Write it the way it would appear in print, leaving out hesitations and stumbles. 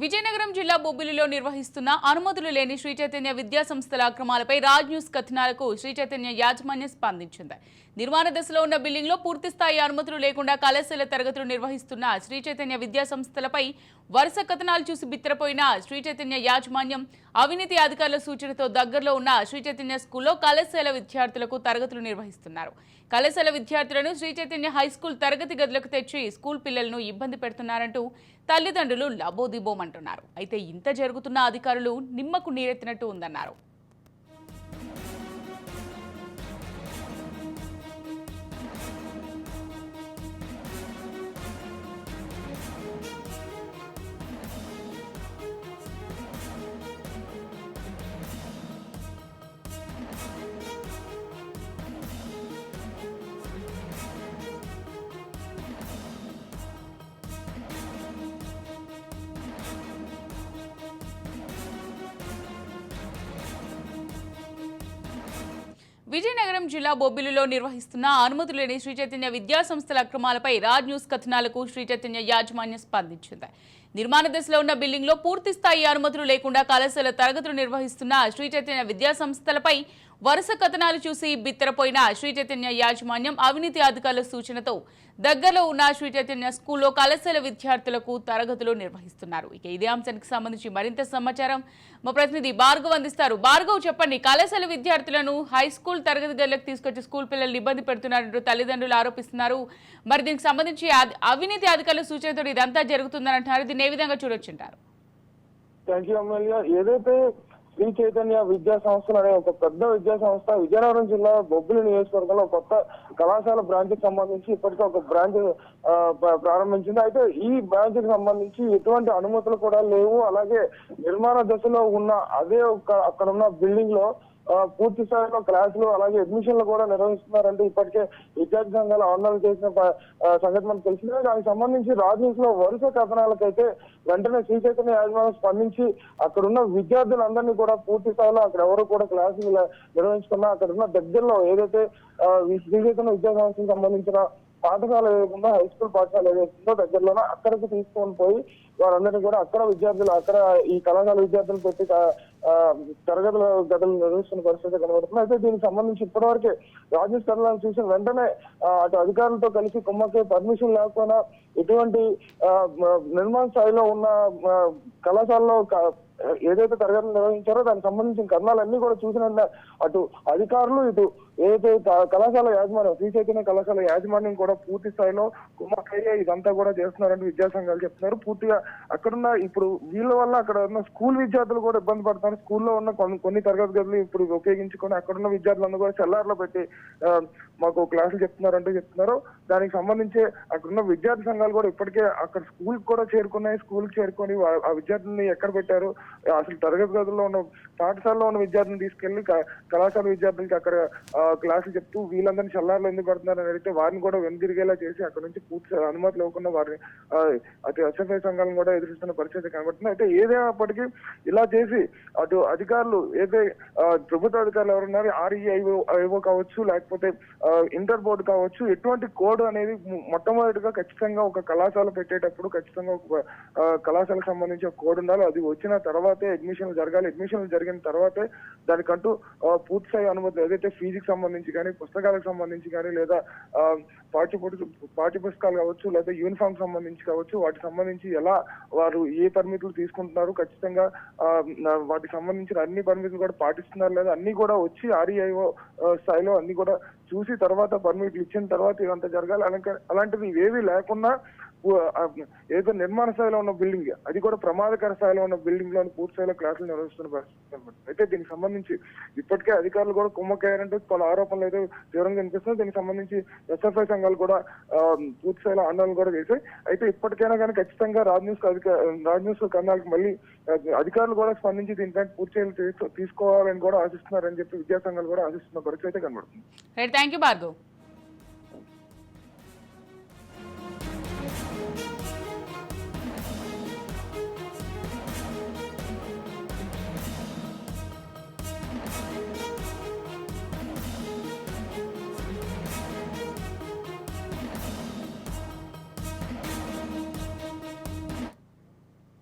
విజయనగరం జిల్లా బొబ్బిలిలో నిర్వహిస్తున్న అనుమతులు లేని శ్రీ చైతన్య విద్యా సంస్థల అక్రమాలపై రాజ్ న్యూస్ కథనాలకు శ్రీ చైతన్య యాజమాన్యం స్పందించింది. నిర్మాణ దశలో ఉన్న బిల్డింగ్లో పూర్తిస్థాయి అనుమతులు లేకుండా కళాశాల తరగతులు నిర్వహిస్తున్న శ్రీ చైతన్య విద్యా సంస్థలపై వరుస కథనాలు చూసి బిత్తరపోయిన శ్రీ చైతన్య యాజమాన్యం అవినీతి అధికారుల సూచనతో దగ్గరలో ఉన్న శ్రీ చైతన్య స్కూల్లో కళాశాల విద్యార్థులకు తరగతులు నిర్వహిస్తున్నారు. కళాశాల విద్యార్థులను శ్రీ చైతన్య హైస్కూల్ తరగతి గదులకు తెచ్చి స్కూల్ పిల్లలను ఇబ్బంది పెడుతున్నారంటూ తల్లిదండ్రులు లబోదిబోమంటున్నారు. అయితే ఇంత జరుగుతున్న అధికారులు నిమ్మకు నీరెత్తినట్టు ఉందన్నారు. విజయనగరం జిల్లా బొబ్బిలిలో నిర్వహిస్తున్న అనుమతులు లేని శ్రీ చైతన్య విద్యా సంస్థల అక్రమాలపై రాజ్ న్యూస్ కథనాలకు శ్రీ చైతన్య యాజమాన్యం స్పందించింది. నిర్మాణ దశలో ఉన్న బిల్డింగ్లో పూర్తి స్థాయి అనుమతులు లేకుండా కళాశాల తరగతులు నిర్వహిస్తున్న శ్రీ చైతన్య విద్యా సంస్థలపై వరుస కథనాలు చూసి బిత్తరపోయిన శ్రీ చైతన్య యాజమాన్యం అవినీతి అధికారుల సూచనతో దగ్గరలో ఉన్న శ్రీ చైతన్య స్కూల్లో కళాశాల విద్యార్థులకు తరగతులు నిర్వహిస్తున్నారు. ఇక ఇదే అంశానికి సంబంధించి మరింత సమాచారం మా ప్రతినిధి భార్గవ్ అందిస్తారు. భార్గవ్, చెప్పండి. కళాశాల విద్యార్థులను హై స్కూల్ తరగతి గదులకు తీసుకొచ్చి స్కూల్ పిల్లలు ఇబ్బంది పెడుతున్నారంటూ తల్లిదండ్రులు ఆరోపిస్తున్నారు. మరి దీనికి సంబంధించి అవినీతి అధికారుల సూచనతో ఇదంతా జరుగుతుందని అంటున్నారు. దీన్ని ఏ విధంగా చూడొచ్చుంటారు? ఏదైతే శ్రీ చైతన్య విద్యా సంస్థలు అనే ఒక పెద్ద విద్యా సంస్థ విజయనగరం జిల్లా బొబ్బిలి నియోజకవర్గంలో కొత్త కళాశాల బ్రాంచ్ కి సంబంధించి ఇప్పటికే ఒక బ్రాంచ్ ప్రారంభించింది. అయితే ఈ బ్రాంచ్ కి సంబంధించి ఎటువంటి అనుమతులు కూడా లేవు. అలాగే నిర్మాణ దశలో ఉన్న అదే అక్కడ ఉన్న బిల్డింగ్ లో పూర్తి స్థాయిలో క్లాసులు అలాగే అడ్మిషన్లు కూడా నిర్వహిస్తున్నారంటే ఇప్పటికే విద్యార్థి సంఘాలు ఆందోళన చేసిన సంగతి మనకు తెలిసిందే. దానికి సంబంధించి రాజ్ న్యూస్ లో వరుస కథనాలకైతే వెంటనే శ్రీ చైతన్య యాజమాన్యం స్పందించి అక్కడున్న విద్యార్థులందరినీ కూడా పూర్తి స్థాయిలో అక్కడ ఎవరు కూడా క్లాసులు నిర్వహించుకున్నా అక్కడ ఉన్న దగ్గరలో ఏదైతే శ్రీ చైతన్య విద్యా సంస్థకు సంబంధించిన పాఠశాల ఏదైతుందో హై స్కూల్ పాఠశాల ఏదైతుందో దగ్గరలోనే అక్కడికి తీసుకొని పోయి వారందరినీ కూడా అక్కడ విద్యార్థులు అక్కడ ఈ కళాశాల విద్యార్థులు పెట్టి తరగతుల గదులు నిర్వహిస్తున్న పరిస్థితి కనబడుతుంది. అయితే దీనికి సంబంధించి ఇప్పటివరకే రాజేష్ కర్లాలను చూసిన వెంటనే అటు అధికారులతో కలిసి కుమ్మకి పర్మిషన్ లేకపోయినా ఎటువంటి నిర్మాణ స్థాయిలో ఉన్న కళాశాలలో ఏదైతే తరగతులు నిర్వహించారో దానికి సంబంధించిన కర్ణాలన్నీ కూడా చూసిన అటు అధికారులు ఇటు ఏదైతే కళాశాల యాజమాన్యం శ్రీ చైతన్య కళాశాల యాజమాన్యం కూడా పూర్తి స్థాయిలో కుమ్మక్కయ్య ఇదంతా కూడా చేస్తున్నారంటే విద్యా సంఘాలు చెప్తున్నారు. పూర్తిగా అక్కడున్న ఇప్పుడు వీళ్ళ వల్ల అక్కడ ఉన్న స్కూల్ విద్యార్థులు కూడా ఇబ్బంది పడుతున్నారు. స్కూల్లో ఉన్న కొన్ని తరగతి గదులు ఇప్పుడు ఉపయోగించుకొని అక్కడున్న విద్యార్థులందరూ కూడా సెల్లార్లో పెట్టి మాకు క్లాసులు చెప్తున్నారు. దానికి సంబంధించి అక్కడున్న విద్యార్థి సంఘాలు కూడా ఇప్పటికే అక్కడ స్కూల్ కూడా చేరుకున్నాయి. స్కూల్కి చేరుకొని ఆ విద్యార్థుల్ని ఎక్కడ పెట్టారు, అసలు తరగతి గదుల్లో ఉన్న పాఠశాలలో ఉన్న విద్యార్థులను తీసుకెళ్లి కళాశాల విద్యార్థులకి అక్కడ క్లాసులు చెప్తూ వీళ్ళందరినీ చల్లారులో ఎందుకు పడుతున్నారని అడిగితే వారిని కూడా వెనుదిరిగేలా చేసి అక్కడ నుంచి పూర్తి అనుమతి లేకుండా వారిని అటు ఎస్ఎఫ్ఐ సంఘాలను కూడా ఎదురిస్తున్న పరిస్థితి కనబడుతుంది. అయితే ఏదేమైనప్పటికీ ఇలా చేసి అటు అధికారులు ఏదైతే ప్రభుత్వ అధికారులు ఎవరున్నారు ఆర్ఈఐఓ కావచ్చు లేకపోతే ఇంటర్ బోర్డు కావచ్చు ఎటువంటి కోడ్ అనేది మొట్టమొదటిగా ఖచ్చితంగా ఒక కళాశాల పెట్టేటప్పుడు ఖచ్చితంగా ఒక కళాశాలకు సంబంధించి ఒక కోడ్ ఉండాలి. అది వచ్చిన తర్వాతే అడ్మిషన్లు జరగాలి. అడ్మిషన్లు జరిగిన తర్వాతే దానికంటూ పూర్తి స్థాయి అనుమతులు ఏదైతే ఫీజుకి సంబంధించి కానీ పుస్తకాలకు సంబంధించి కానీ లేదా పాఠ్య పుస్తకాలు కావచ్చు లేదా యూనిఫామ్ సంబంధించి కావచ్చు వాటికి సంబంధించి ఎలా వారు ఏ పర్మిట్లు తీసుకుంటున్నారు ఖచ్చితంగా వాటికి సంబంధించిన అన్ని పర్మిట్లు కూడా పాటిస్తున్నారు లేదా అన్ని కూడా వచ్చి ఆర్ఈఐఓ స్థాయిలో అన్ని కూడా చూసి తర్వాత పర్మిట్లు ఇచ్చిన తర్వాత ఇదంతా జరగాలి. అలాంటివి ఏవి లేకుండా ఏదో నిర్మాణ స్థాయిలో ఉన్న బిల్డింగ్ అది కూడా ప్రమాదకర స్థాయిలో ఉన్న బిల్డింగ్ లోని పూర్తి స్థాయిలో క్లాసులు నిర్వహిస్తున్న పరిస్థితి అనమాట. అయితే దీనికి సంబంధించి ఇప్పటికే అధికారులు కూడా కుమ్మక్కయ్యారంటే పలు ఆరోపణలు అయితే తీవ్రంగా వినిపిస్తుంది. దీనికి సంబంధించి ఎస్ఎఫ్ఐ సంఘాలు కూడా పూర్తి స్థాయిలో ఆందోళన కూడా చేశాయి. అయితే ఇప్పటికైనా కానీ ఖచ్చితంగా రాజ్ న్యూస్ కన్నాలకు మళ్ళీ అధికారులు కూడా స్పందించి దీనిపై పూర్తి చర్యలు తీసుకోవాలని కూడా ఆశిస్తున్నారని చెప్పి విద్యా సంఘాలు కూడా ఆశిస్తున్న పరిస్థితి అయితే కనబడుతుంది. థాంక్యూ భార్గవ్.